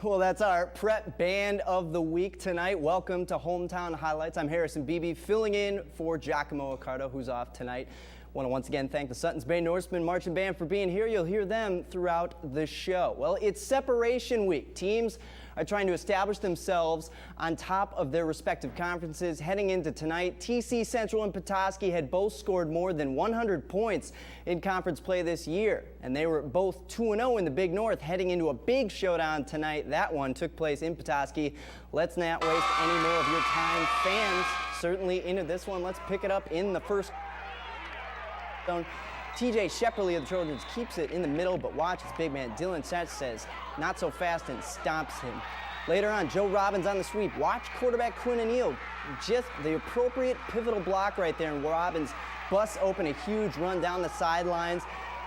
Well, that's our prep band of the week tonight. Welcome to Hometown Highlights. I'm Harrison Beebe, filling in for Giacomo Accardo, who's off tonight. Want to once again thank the Suttons Bay Norsemen Marching Band for being here. You'll hear them throughout the show. Well, it's separation week. Teams are trying to establish themselves on top of their respective conferences. Heading into tonight, TC Central and Petoskey had both scored more than 100 points in conference play this year, and they were both 2-0 in the Big North, heading into a big showdown tonight. That one took place in Petoskey. Let's not waste any more of your time, fans. Certainly into this one. Let's pick it up in the first. TJ Shepperly of the Trojans keeps it in the middle, but watch his big man Dylan Setch says not so fast and stops him. Later on, Joe Robbins on the sweep. Watch quarterback Quinn O'Neill, just the appropriate pivotal block right there, and Robbins busts open a huge run down the sidelines,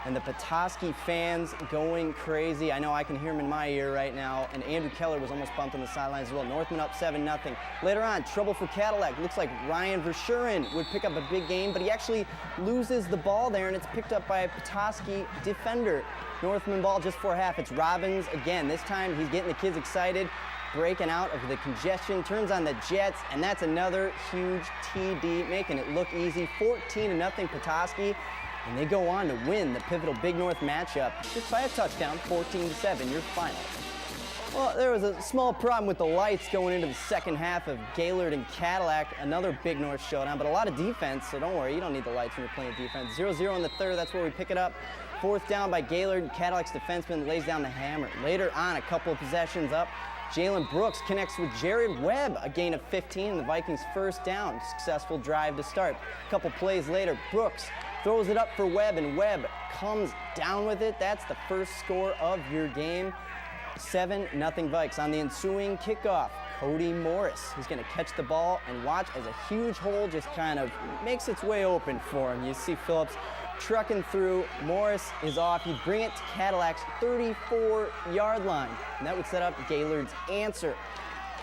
and the Petoskey fans going crazy. I know I can hear him in my ear right now, and Andrew Keller was almost bumped on the sidelines as well. Northman up 7-0. Later on, trouble for Cadillac. Looks like Ryan Verschuren would pick up a big game, but he actually loses the ball there, and it's picked up by a Petoskey defender. Northman ball just for half. It's Robbins again. This time he's getting the kids excited, breaking out of the congestion, turns on the Jets, and that's another huge TD, making it look easy. 14-0 Petoskey. And they go on to win the pivotal Big North matchup just by a touchdown, 14-7, your final. Well, there was a small problem with the lights going into the second half of Gaylord and Cadillac, another Big North showdown, but a lot of defense, so don't worry, you don't need the lights when you're playing defense. 0-0 in the third, that's where we pick it up. Fourth down by Gaylord, and Cadillac's defenseman lays down the hammer. Later on, a couple of possessions up, Jalen Brooks connects with Jared Webb, a gain of 15, and the Vikings' first down. Successful drive to start. A couple plays later, Brooks throws it up for Webb, and Webb comes down with it. That's the first score of your game. 7-0 Vikes. On the ensuing kickoff, Cody Morris. He's going to catch the ball and watch as a huge hole just kind of makes its way open for him. You see Phillips trucking through. Morris is off. You bring it to Cadillac's 34-yard line, and that would set up Gaylord's answer.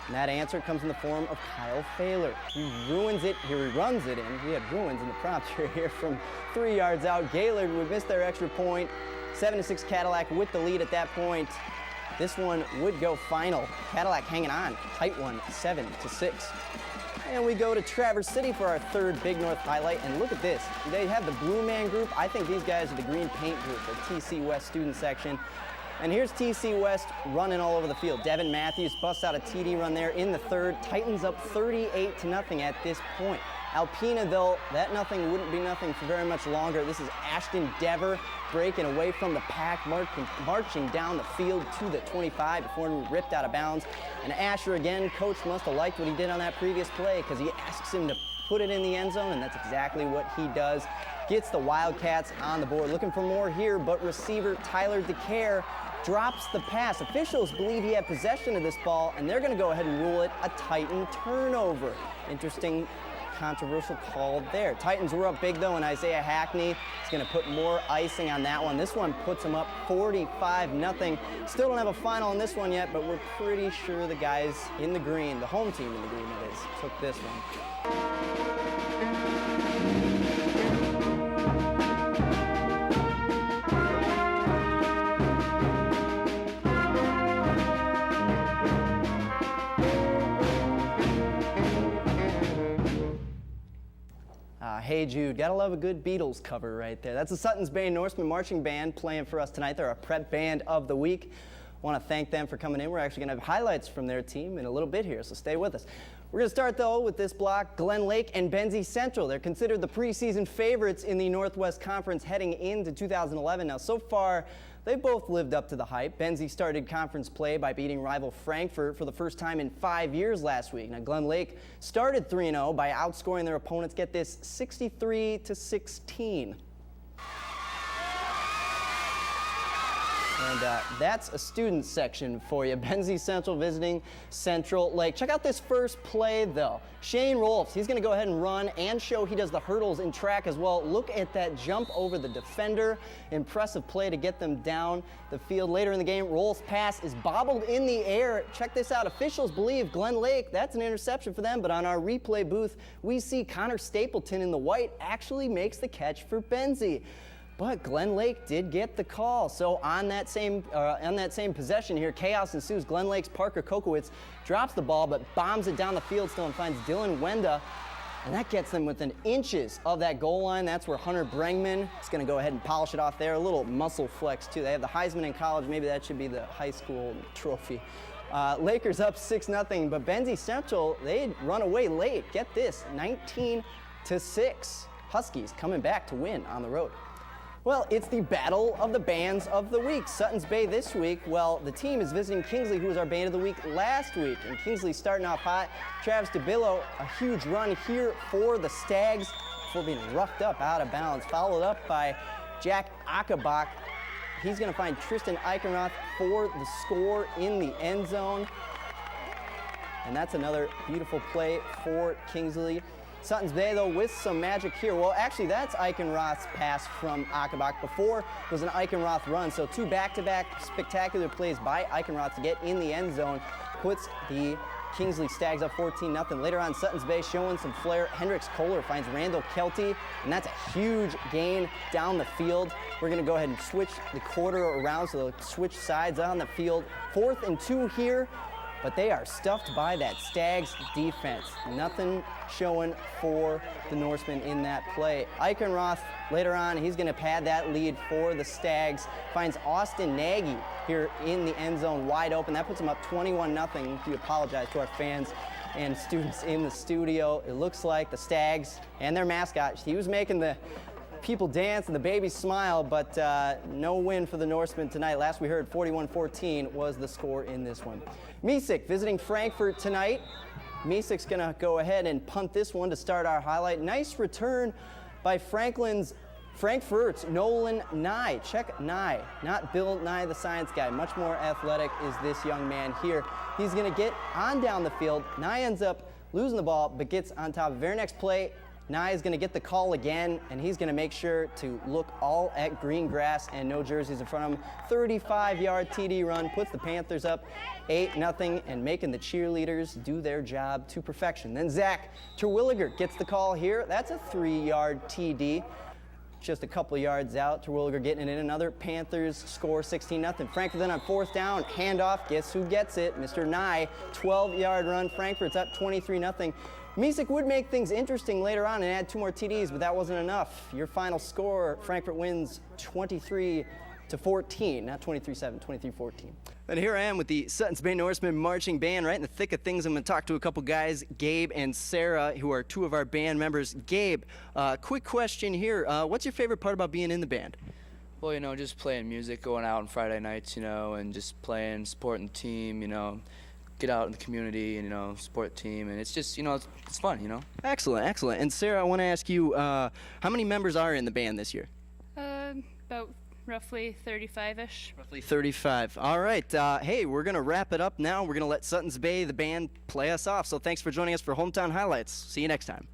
And that answer comes in the form of Kyle Failer. He runs it in. We had ruins in the prompter here from 3 yards out. Gaylord would miss their extra point. 7-6 Cadillac with the lead at that point. This one would go final. Cadillac hanging on. Tight one, 7-6. And we go to Traverse City for our third Big North highlight. And look at this. They have the Blue Man group. I think these guys are the Green Paint group, the TC West student section. And here's TC West running all over the field. Devin Matthews busts out a TD run there in the third. Titans up 38-0 at this point. Alpena, though, that nothing wouldn't be nothing for very much longer. This is Ashton Dever breaking away from the pack, marching down the field to the 25 before he ripped out of bounds. And Asher again, coach must have liked what he did on that previous play because he asks him to put it in the end zone, and that's exactly what he does. Gets the Wildcats on the board. Looking for more here, but receiver Tyler DeCare drops the pass. Officials believe he had possession of this ball, and they're going to go ahead and rule it a Titan turnover. Interesting, controversial call there. Titans were up big, though, and Isaiah Hackney is going to put more icing on that one. This one puts them up 45-0. Still don't have a final on this one yet, but we're pretty sure the guys in the green, the home team in the green, that is, took this one. Hey Jude, gotta love a good Beatles cover right there. That's the Suttons Bay Norsemen Marching Band playing for us tonight. They're our prep band of the week. Want to thank them for coming in. We're actually gonna have highlights from their team in a little bit here, so stay with us. We're gonna start though with this block, Glen Lake and Benzie Central. They're considered the preseason favorites in the Northwest Conference heading into 2011. Now so far, they both lived up to the hype. Benzie started conference play by beating rival Frankfort for the first time in 5 years last week. Now Glen Lake started 3-0 by outscoring their opponents, get this, 63-16. And that's a student section for you. Benzie Central visiting Central Lake. Check out this first play, though. Shane Rolfs, he's going to go ahead and run and show he does the hurdles in track as well. Look at that jump over the defender. Impressive play to get them down the field. Later in the game, Rolfs' pass is bobbled in the air. Check this out. Officials believe Glen Lake, that's an interception for them, but on our replay booth, we see Connor Stapleton in the white actually makes the catch for Benzie. But Glen Lake did get the call. So on that same possession here, chaos ensues. Glen Lake's Parker Kokowitz drops the ball but bombs it down the field still and finds Dylan Wenda. And that gets them within inches of that goal line. That's where Hunter Brengman is going to go ahead and polish it off there. A little muscle flex, too. They have the Heisman in college. Maybe that should be the high school trophy. Lakers up 6-0, but Benzie Central, they run away late. Get this, 19-6. Huskies coming back to win on the road. Well, it's the battle of the bands of the week. Suttons Bay this week, well, the team is visiting Kingsley, who was our band of the week last week. And Kingsley starting off hot. Travis DeBillo, a huge run here for the Stags before being roughed up out of bounds. Followed up by Jack Achenbach. He's going to find Tristan Eichenroth for the score in the end zone. And that's another beautiful play for Kingsley. Suttons Bay, though, with some magic here. Well, actually, that's Eichenroth's pass from Achenbach. Before was an Eichenroth run. So two back-to-back spectacular plays by Eichenroth to get in the end zone puts the Kingsley Stags up 14-0. Later on, Suttons Bay showing some flair. Hendrix Kohler finds Randall Kelty, and that's a huge gain down the field. We're going to go ahead and switch the quarter around, so they'll switch sides on the field. 4th and 2 here. But they are stuffed by that Stags defense. Nothing showing for the Norsemen in that play. Eichenroth, later on, he's going to pad that lead for the Stags. Finds Austin Nagy here in the end zone wide open. That puts him up 21-0. We apologize to our fans and students in the studio. It looks like the Stags and their mascot, he was making the people dance and the babies smile, but no win for the Norsemen tonight. Last we heard, 41-14 was the score in this one. Mesik visiting Frankfort tonight. Mesik's gonna go ahead and punt this one to start our highlight. Nice return by Frankfurt's Nolan Nye. Check Nye, not Bill Nye the science guy. Much more athletic is this young man here. He's gonna get on down the field. Nye ends up losing the ball, but gets on top. Very next play, Nye is going to get the call again, and he's going to make sure to look all at green grass and no jerseys in front of him. 35-yard TD run puts the Panthers up 8-0 and making the cheerleaders do their job to perfection. Then Zach Terwilliger gets the call here. That's a 3-yard TD. Just a couple yards out. Terwilliger getting it in. Another Panthers score 16-0. Frankfurt then on 4th down. Handoff. Guess who gets it? Mr. Nye. 12-yard run. Frankfurt's up 23-0. Mesik would make things interesting later on and add 2 more TDs, but that wasn't enough. Your final score, Frankfurt wins 23-14, not 23-7, 23-14. And here I am with the Suttons Bay Norsemen marching band right in the thick of things. I'm going to talk to a couple guys, Gabe and Sarah, who are 2 of our band members. Gabe, quick question here. What's your favorite part about being in the band? Well, you know, just playing music, going out on Friday nights, you know, and just playing, supporting the team, you know. Get out in the community and, you know, support the team, and it's just, you know, it's fun, you know. Excellent, excellent. And Sarah, I want to ask you, how many members are in the band this year? About roughly 35-ish. Roughly 35. All right. Hey, we're going to wrap it up now. We're going to let Suttons Bay, the band, play us off. So thanks for joining us for Hometown Highlights. See you next time.